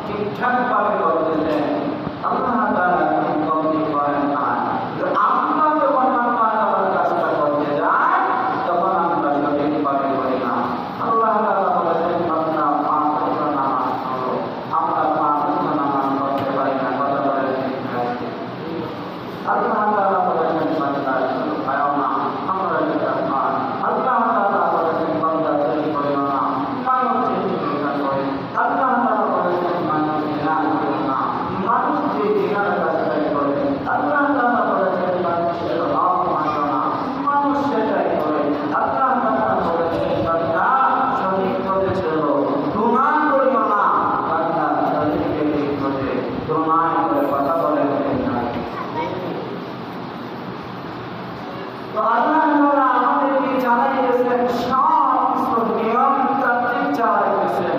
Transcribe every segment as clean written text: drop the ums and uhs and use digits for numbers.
ঠিকঠাক ভাবে করতেছেন, আল্লাহ তাআলা কমতি করেন না। আমরা যখন আল্লাহ তাআলার কাজটা করতে যাই তখন আমরা সঠিকভাবে করি না। আল্লাহ তাআলা বলেছেন বান্দা 5 ওয়াক্ত নামাজ পড়ো, আমরা 5 ওয়াক্ত নামাজ পড়তে পারি না। কথা বলেন ঠিক আছে? আল্লাহ তাআলা বলেছেন বান্দা শুধু খাও না, আমরা যেটা খাই। আল্লাহ তাআলা বলেছেন বান্দা চুরি করিও না, মানুষের চুরিটা করে। আল্লাহ তাআলা বলেছেন মানুষ জিনা করো না, মানুষ যে জিনার কাজটাই করে। আল্লাহ তাআলা বলেছেন মানুষের হক মানো না, মানুষ সেটাই করে। আল্লাহ তাআলা বলেছেন বান্দা সঠিক পথে চলো, প্রমাণ করিও না। বান্দা সঠিক পথে প্রমাণ করে কথা বলেন ঠিক নাই? তো আল্লাহ তাআলা আমাদেরকে জানাই দিয়েছেন সব কিছু নিয়ম তান্ত্রিক চালাই দিয়েছেন।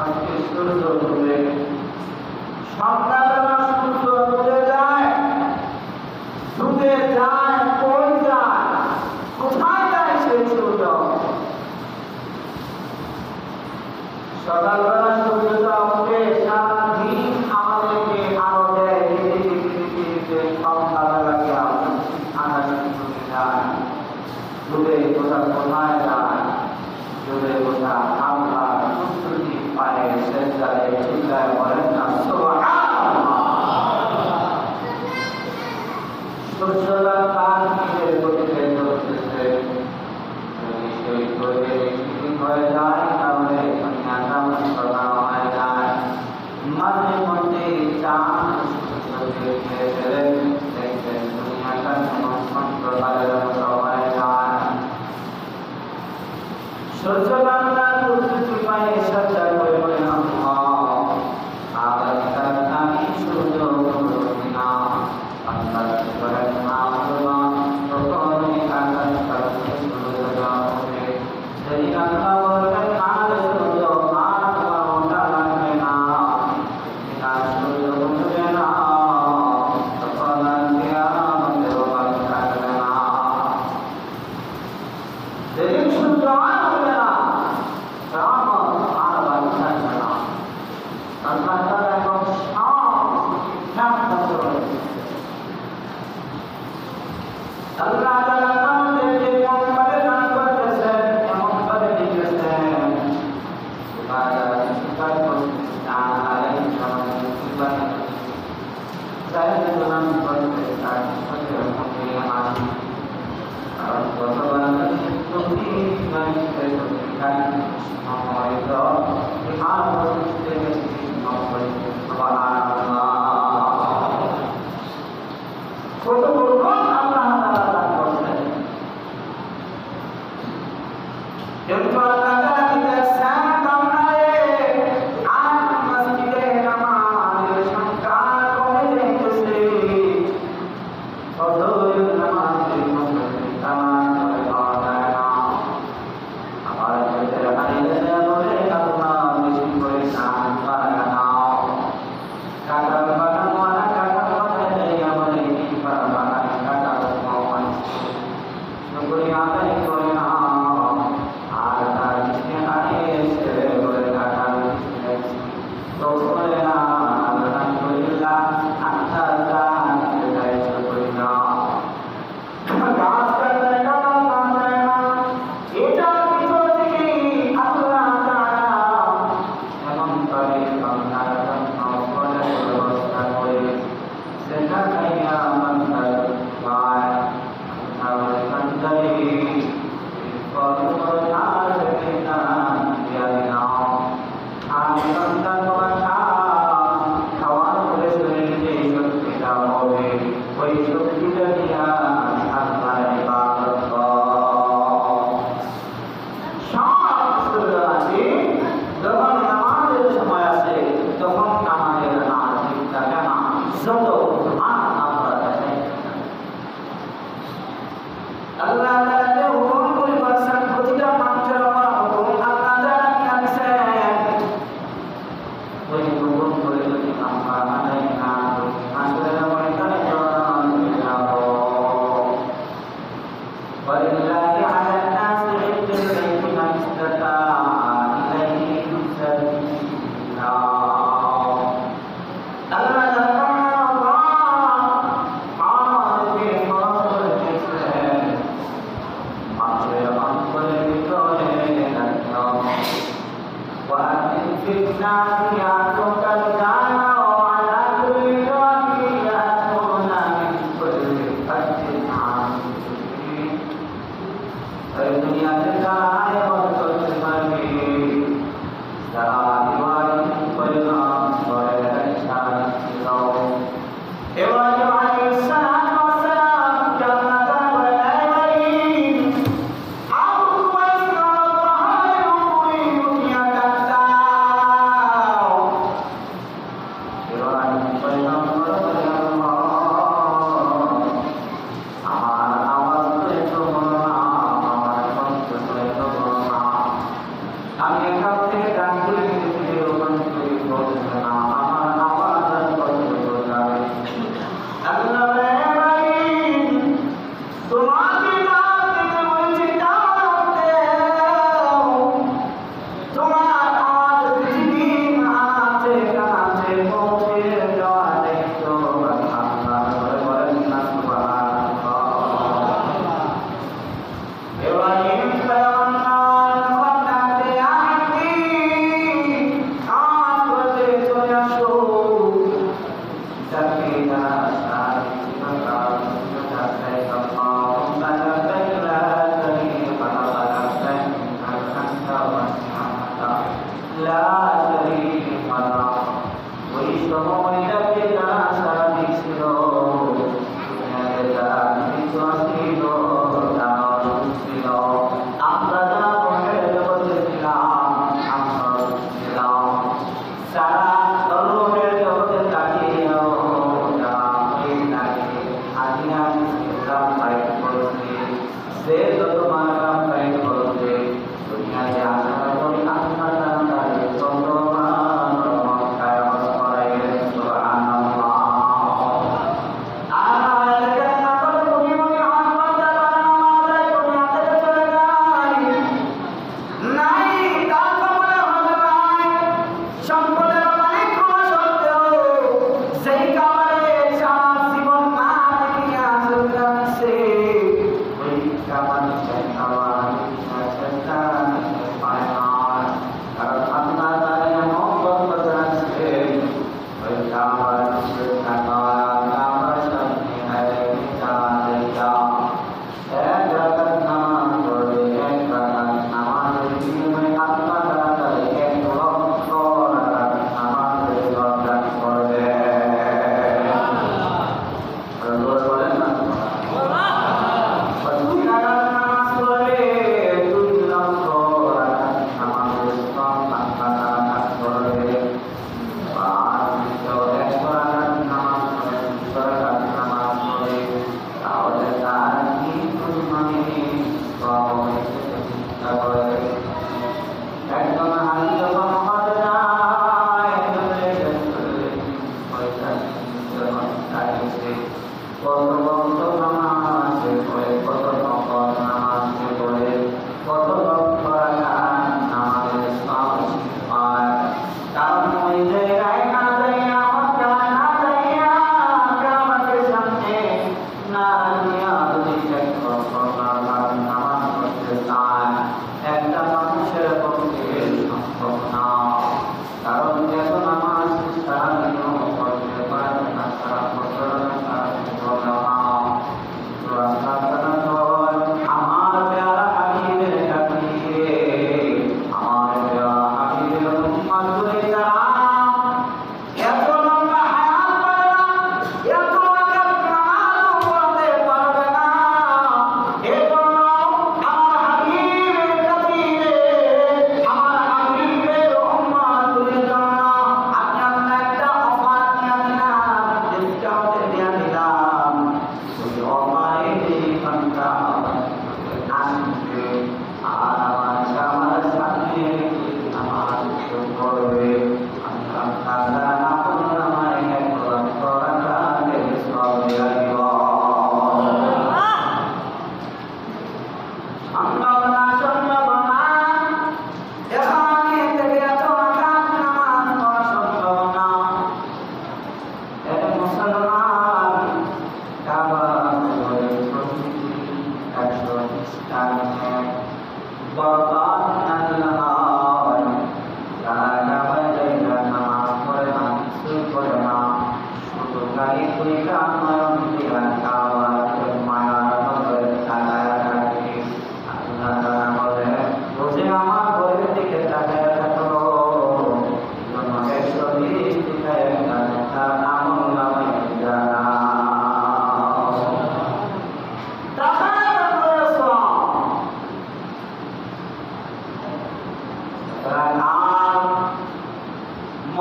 আজকে সূর্য ডুবে, সন্ধ্যাবেলা সূর্য ডুবে যায়, ডুবে যায়, কই যায়, কোথায় যায় সেই সূর্য? সকালবেলা সূর্যটা উঠে সারাদিন আমাদেরকে আলো দেয়, সন্ধ্যাবেলা গিয়ে আকাশে ডুবে যায়। ডুবে কোথাও কোথায় যায়? ডুবে কোথাও আল্লাহ সূর্যটি পায়ে সেজদায় চিল্লায় বলেন না সুবহানাল্লাহ। সূর্যটা তার নিজের গতিতে চলতেছে। যদি সেই গতিতে শিথিল হয়ে যায় তাহলে দুনিয়াটা মুক্ত হয়ে যায়। মাঝে মধ্যে Subhanahu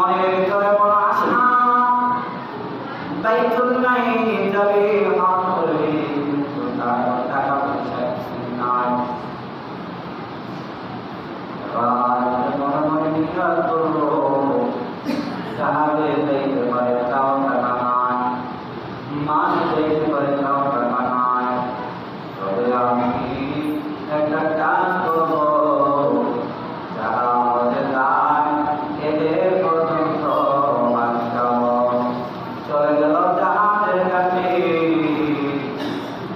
মনের ভিতরে বড় আশা বাইতুল্লাহ যাবে হাত করবে কিন্তু তার টাকা পয়সা নাই মনে নিকাল করলো যাহাবে যাইতে পারে তাও টাকা নাই মান যাইতে পারে তাও টাকা নাই তবে আমি একটা কাজ করবো যারা আমাদের দায় এদের পর্যন্ত বাঁচাবো চলে গেল জাহাজের কাছে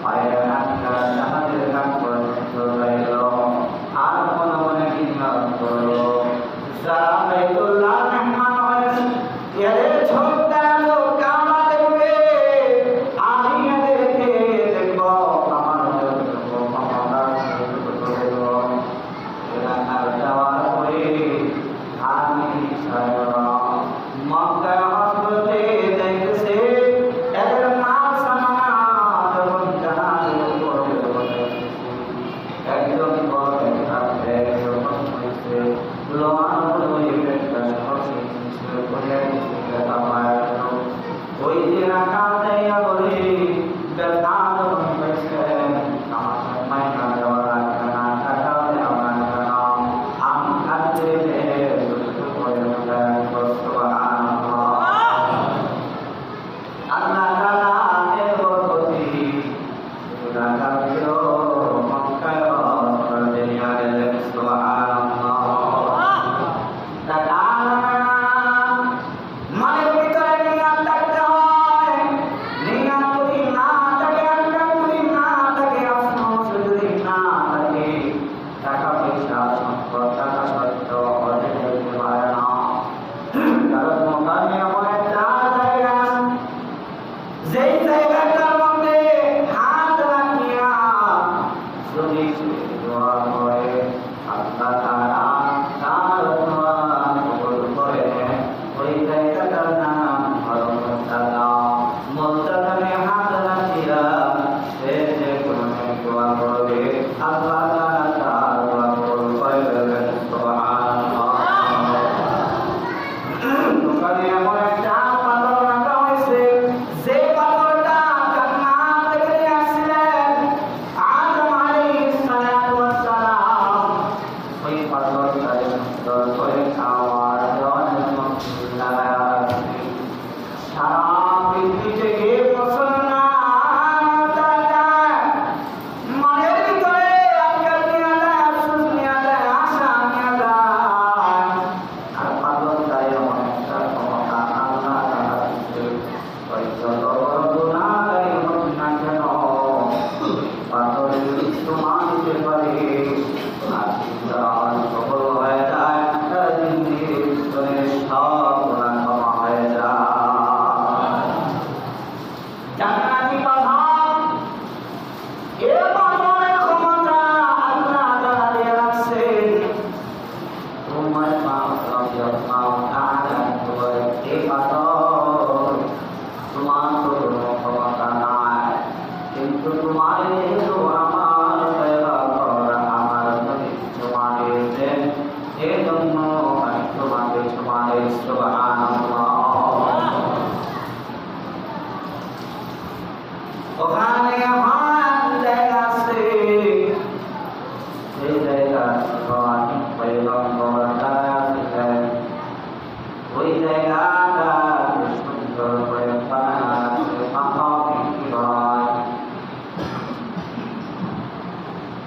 পায়ের হাতটা জাহাজের কাছ পর্যন্ত রইল আর মনে মনে চিন্তা করলো যারা বাইতুল্লাহ মেহমান হয়েছে এদের ছোট্টা লোক কামা দেখবে আমি এদেরকে দেখব আমার এলাকার যাওয়ার পরে আমি মক্কা হজরতে দেখতেছে এদের মাল সামান যখন জাহাজের উপরে একজন বলে থাকবে যখন হয়েছে লোহার ওই একটা হসে করে কথা পায় ওই যে রাখা দেয়া বলে ব্যথা যখন হয়েছে আমার মাইনা দেওয়া লাগবে না টাকাও দেওয়া লাগবে না আমি থাকতে আল্লাহ তাআলা এর বরকতি রাখা দিল মক্কায় করে দিয়া গেলেন সুবহানাল্লাহ মনের ভিতরে নিয়াত থাকতে হয় নিয়াত যদি না থাকে আল্লাহ যদি না থাকে আফসোস যদি না থাকে টাকা পয়সা সম্পদ টাকা সত্য অর্জন করতে পারে না কারণ মোকামে এমন একটা জায়গা যেই জায়গাটার মধ্যে হাত রাখিয়া যদি দোয়া করে আল্লাহ তাআলা তার দোয়া কবুল করে নেন ওই জায়গাটার নাম হলো মুস্তাজা মুস্তাজামে হাত রাখিয়া সে যে কোনো দোয়া করবে আল্লাহ তাআলা তার দোয়া কবুল করে দেবেন সুবহানাল্লাহ ওখানে এমন একটা পাথর রাখা হয়েছে যে পাথরটা জান্নাত থেকে নিয়ে আসছিলেন আদম আলাইহিস সালাতু ওয়াস সালাম ওই পাথরটা সুন্দর করে খাওয়ার জন্য লাগায়া রাখছে সারা পৃথিবী থেকে মুসলমান মনের ভিতরে আজকাল নিয়ে যায় আফসোস নিয়ে যায় আশা নিয়ে যায় আর পাথরটা এমন একটা ক্ষমতা আল্লাহ তাআলা দিচ্ছে ওই যত বড় গুনাহগারী হোক না কেন পাথরের ক্ষমা দিতে পারে আর ইসলাম সফল হয়ে যায় তার জিন্দেগির ভিতরে সব গুনাহ ক্ষমা হয়ে যায় জান্নাতি পাথর এ পাথরের ক্ষমতা আল্লাহ তাআলা দিয়ে রাখছেন তোমার মা রাদিয়াল্লাহু তাআলা বলে এই পাথর তোমার কোনো ক্ষমতা নাই কিন্তু তোমার যেহেতু আমার সেবা করা আমার নবী তোমাদের দেন এই জন্য আমি তোমাকে তোমাদের সুবহানাল্লাহ ওখানে আমার জায়গা আছে এই জায়গা আমি পয়গম্বর দ্বারা ছিলেন ওই জায়গাটা সুন্দর করে বানানো আছে মাকামে ইব্রাহিম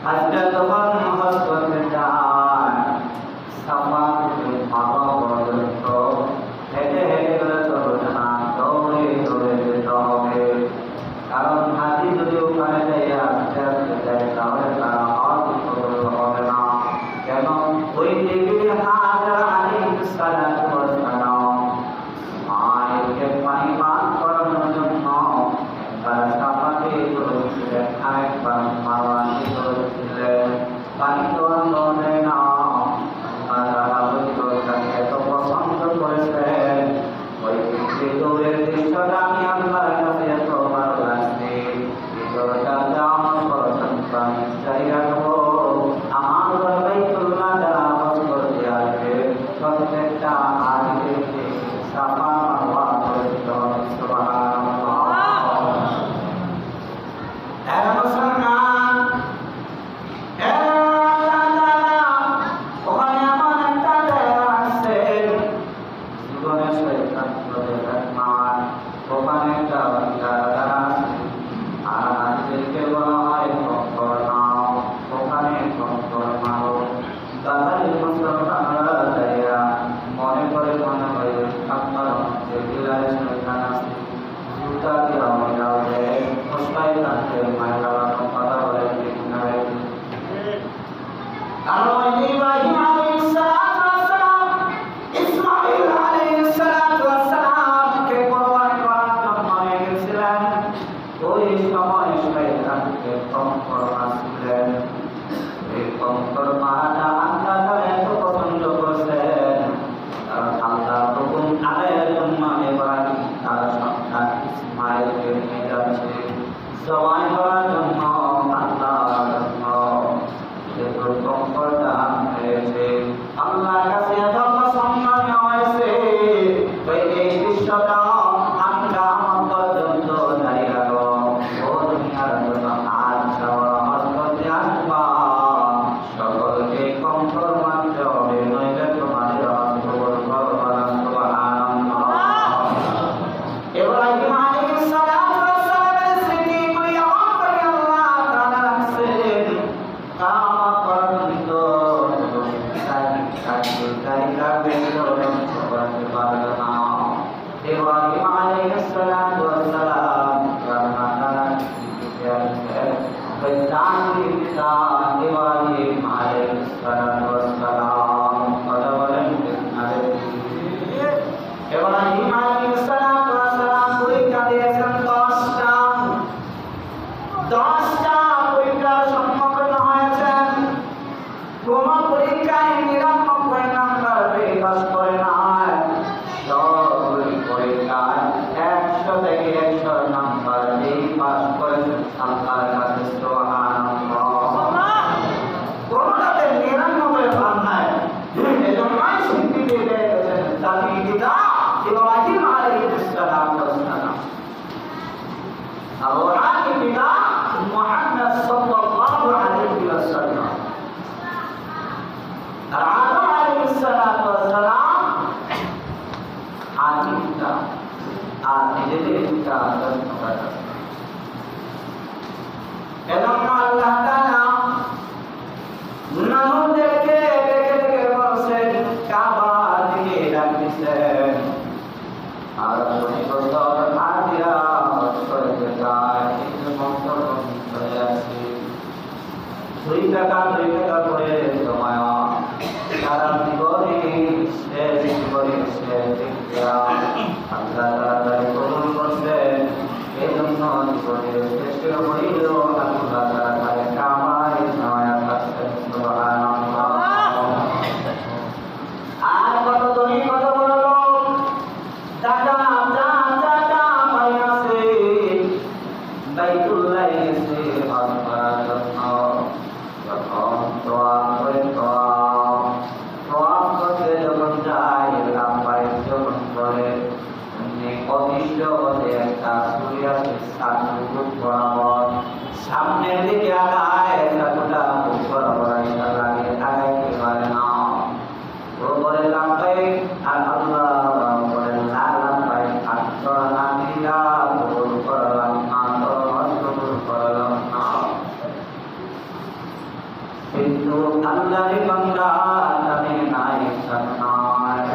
আজকে যখন হজ করতে যান সাফা থেকে মারওয়া পর্যন্ত হেঁটে হেঁটে গেলে চলবে না দৌড়ে দৌড়ে যেতে হবে কারণ হাতি যদি ওখানে যাই আস্তে আস্তে যায় তাহলে তারা হজ কবুল হবে না কেন ওই টেবিলে হাজার আলাইহিস সালাতু ওয়াস সালাম মায়েরকে পানি পান করানোর জন্য তারা সাফাতে করেছিলেন আরেকবার মারওয়াতে করেছিলেন পানি তো আনলো না তারা ওইটাকে এত পছন্দ করেছেন ওই দৌড়ের দৃশ্যটা আমি আল্লাহর কাছে এত ভালো লাগছে ভিতরটা আমার পছন্দ আমি চাই রাখবো আমার বাইতুল্লাহ যারা হজ করতে আসবে প্রত্যেকটা হাজিকে সাফা মারওয়া করে দিতে হবে। সুবহানাল্লাহ। মুসলমান, ওখানে এমন একটা জায়গা আছে জীবনের শয়তান দেখেন না, ওখানে একটা জায়গা আছে আর আজকে বলা হয় কবর নাও, ওখানে কবর নাও। তাহলে মুসলমানরা যাইয়া মনে করে মনে হয় আপনার যে বিলায় শয়তান আছে জুতা দিয়া মজাবে মুস্তাই থাকতে মায়েরা কথা বলে ঠিক না। কারণ ইব্রাহিম আলাইহিস সালাতু ওয়াস সালাম ইসমাঈল আলাইহিস সালাতু ওয়াস সালাম কে কোরবান করার জন্য নিয়ে গেছিলেন। ওই সময় শয়তানকে কম করছিলেন। এই কম করমাটা আল্লাহ তাআলা এত পছন্দ করেছেন, কারণ আল্লাহ হুকুম আদায়ের জন্য ইব্রাহিম তার সন্তান ইসমাঈলকে নিয়ে যাচ্ছে জবাই করার জন্য। আল্লাহর জন্য যেহেতু কম্পরটা হয়েছে আল্লাহর কাছে এত পছন্দ হয়েছে, ওই এই দৃশ্যটা আমি কিয়ামত পর্যন্ত জারি রাখবো। ও দুনিয়ার জন্য আজ সওয়াল করতে আসবা সকলকে কম্পর মানতে হবে, নইলে তোমাদের অন্তর করবা না। সুবহানাল্লাহ। ইব্রাহিম আলাইহিস সালাতু ওয়াস সালামের স্মৃতিগুলি এমন করে আল্লাহ তাআলা রাখছেন কিয়ামত পর্যন্ত ইব্রাহিম আলাইহিস সালাতু ওয়াস সালাম ইব্রাহিম আলাইহিস সালাতু ওয়াস সালাম কথা বলেন ইব্রাহিম আলাইহিস সালাতু ওয়াস সালাম পরীক্ষা দিয়েছেন 10টা পরীক্ষার সম্মুখীন হয়েছেন। কোন পরীক্ষায় 99 নাম্বার পেয়ে পাস করে নাই, সবগুলি পরীক্ষায় 100 থেকে 100 নাম্বার পেয়ে পাস করেছেন আল্লাহর কাছে। সুবহানাল্লাহ। কোনটাতে 99 পান নাই, এজন্যই স্বীকৃতি পেয়ে গেছেন তার পিতা ইব্রাহিম আলাইহিস সালাতু ওয়াস সালাম। আর পিতা মুহাম্মদ সাল্লাল্লাহু আলাইহি ওয়াসাল্লাম। আর আদম আলাইহিস সালাতু ওয়াস সালাম আদিতা আর নিজেদের পিতা আদম করেছেন। এজন্য আল্লাহ তাআলা মানুষদেরকে দেখে দেখে বলছেন কাবার দিকে ডাকতেছেন আর ওই বছর হাজিরা করে যায় কিন্তু মন্তর করে আছে 2 টাকা করে সময় সারা জীবনে শেষ করে আল্লাহ তাআলা কবুল করছেন। এই জন্য জীবনের শেষ হইল আল্লাহ তাআলা কামাই নয়া করছেন। সুবহানাল্লাহ। আর কত ধনী কত বড় লোক টাকা পাইয়াছে বাইতুল্লাহ গেছে হজ করার জন্য। যখন তোয়াফ করতে যখন যায় লাম্বায় যখন করে অদৃশ্য হতে একটা সূর্য আছে সাতটুক বরাবর সামনের দিকে আগায় এতটা বুক বরাবর একটা লাগে আগাইতে পারে না। ও বলে লাম্বাই আর আল্লাহ বলে না লাম্বাই আর তোরা না দিয়া কবুল করলাম না, তোর হজ কবুল করলাম না। কিন্তু আল্লাহর বান্দা জানে নাই জান্নাত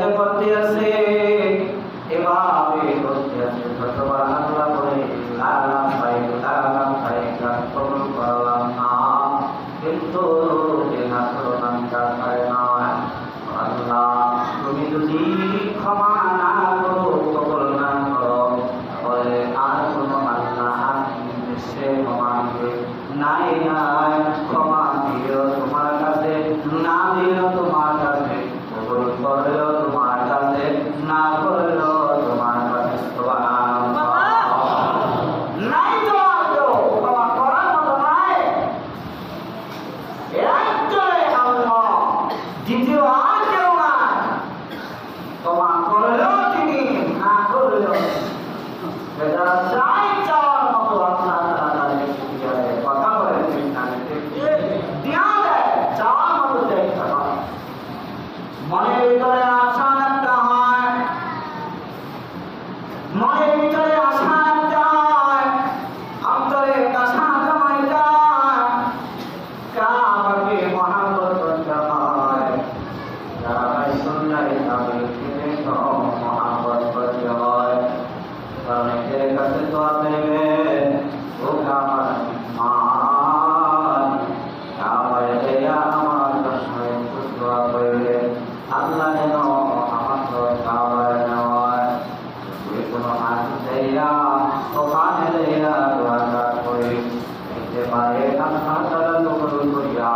করতে আছে এভাবে করতে আছে যতবার আল্লাহ বলে লালাম ভাই কবুল করলাম না, কিন্তু যে না করলাম তা পারে না। আল্লাহ ক্ষমা করলেও তিনি, না করলেও এটা যাই চাওয়ার মতো আপনার তাড়াতাড়ি কথা বলে দিয়া দেয়, চাওয়ার মতো দেখতে হয়। মনের ভিতরে আশা একটা হয়, মনের ভিতরে আশা একটা হয়, অন্তরে একটা শান্ত হয় যায়, কাবাকে মহাব্বত করতে হয়, যারাই সুন্দর তাদেরকে তো মহাব্বত করতে হয়। কারণ এদের কাছে তো দেবে ও আমার মান, আমার দেয়া আমার দশমে দোয়া করবে আল্লাহ যেন আমার তো খাবার নেওয়ায় কোনো হাত দেয়া ওখানে দেয়া দোয়া করে দিতে পারে। আপনার তারা লোক করিয়া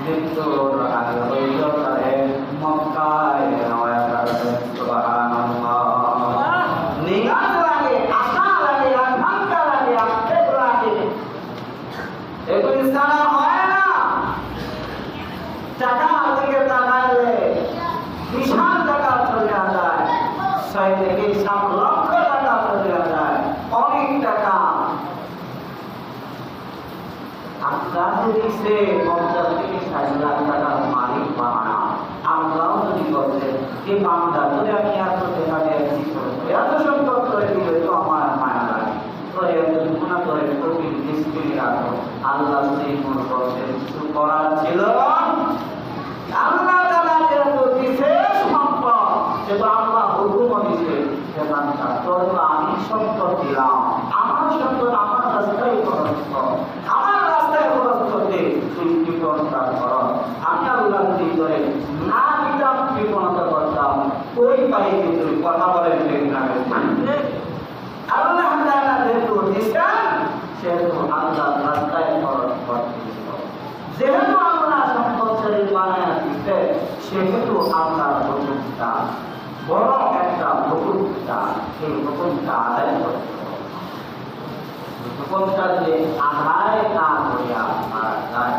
মৃত্যুর আগে হইল তারে মক্কায় নেওয়া করবেন। সুবহানাল্লাহ। নিগাত লাগে, আশা লাগে, আকাঙ্ক্ষা লাগে, আক্ষেপ লাগে, এগুলি ছাড়া হয় না। টাকার দিকে তাকাইলে বিশাল টাকা চলে যায়, 6 থেকে 7 লক্ষ টাকা চলে যায়, অনেক টাকা। আমরা যদি সে 50 থেকে 60 লাখ টাকার মালিক বানা, আমরাও যদি বলতে এই বান্দা যদি আমি এত টাকা দিয়ে এত সম্পদ করে দিলে তো আমার মায়া লাগে, তোর এত গুণা করে প্রতি দৃষ্টি রাখো। আল্লাহ সেই মন করছে কিছু করার ছিল। আল্লাহ তাআলা যেহেতু দিছে সম্পদ, সেটা আল্লাহ হুকুম দিছে, সেটা তোর আমি সম্পদ দিলাম, আমার সম্পদ আমার রাস্তায় খরচ কর, আমার রাস্তায় খরচ করতে তুই কৃপণতা কর। আমি আল্লাহ কি করে না দিতাম, কৃপণতা করতাম, ওই পাইতে তুই কথা বলেন ঠিক না? আল্লাহ তাআলা যেহেতু দিছেন, সেহেতু আল্লাহ রাস্তায় খরচ করতে, যেহেতু আমরা সম্পদশালী বানায় দিতে, সেহেতু আপনার হুকুমটা বড় একটা হুকুমটা, এই হুকুমটা আদায় করতে হবে। হুকুমটা যে আদায় না করিয়া মারা যায়,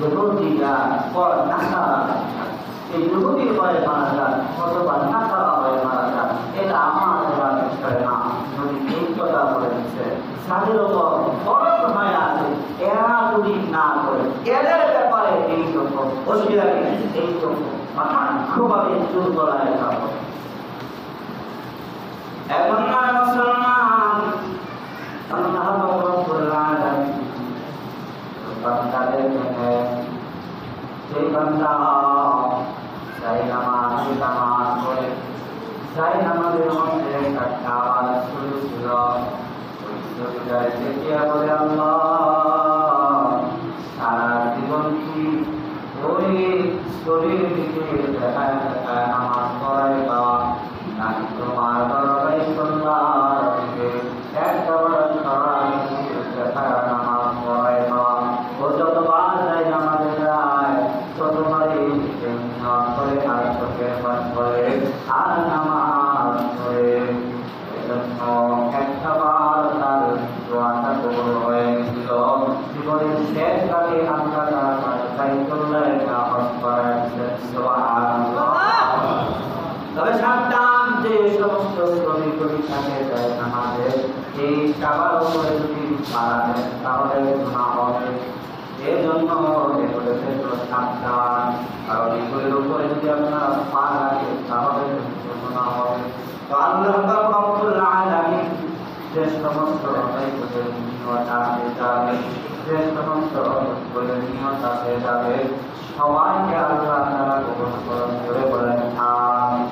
ইহুদিরা পর নাসারা, এই ইহুদির পরে মারা যায় অথবা নাসারা হয়ে মারা যায়, এটা আমার দেওয়ার বিষয় না। যদি এই কথা বলে দিচ্ছে যাদের উপর ফরজ হয়ে আছে, এরা যদি না করে, এদের ব্যাপারে এই জন্য অসুবিধা নেই, এই জন্য অসংখ্যভাবে জোর করায় থাকবে। এখন মুসলমান আল্লাহ রাব্বুল আলামিন বান্দাদের জন্য সেই বান্দা চাই নামাজ করে, চাই নামাজের মধ্যে একটা আওয়াজ শুরু ছিল, বলে আল্লাহ সারা জীবন কি ওই শরীর দিকে দেখায় দেখায় নামাজ পড়াই বা নাকি তোমার দরবারে সন্ধ্যার দিকে একেবারে সারা দিকে দেখায় নামাজ পড়াই বা ও যতবার যায় নামাজে যায় ততবারই করে আর চোখের পাশ করে আর নামাজ পড়ে। একটা বার তার দোয়াটা কবুল হয়েছিল, জীবনের শেষ কালে আমরা তার বাইতুল্লাহ নামাজ পড়াচ্ছেন। সুবহানাল্লাহ। তবে সাবধান, যে সমস্ত শ্রমিক থাকে যায় নামাজে, এই কাবার উপরে যদি মারা যায় তাহলে গুনাহ হবে। এজন্য এগুলো থেকে সাবধান, কারণ এগুলোর উপরে যদি আপনারা পা রাখেন তাহলে গুনাহ হবে। তো আল্লাহ রাব্বুল আলামিন যে সমস্ত নিয়ত আছে যাবে, যে সমস্ত নিয়ত আছে যাবে, সবাইকে আল্লাহ তাআলা কবুল করে বলেন আমিন।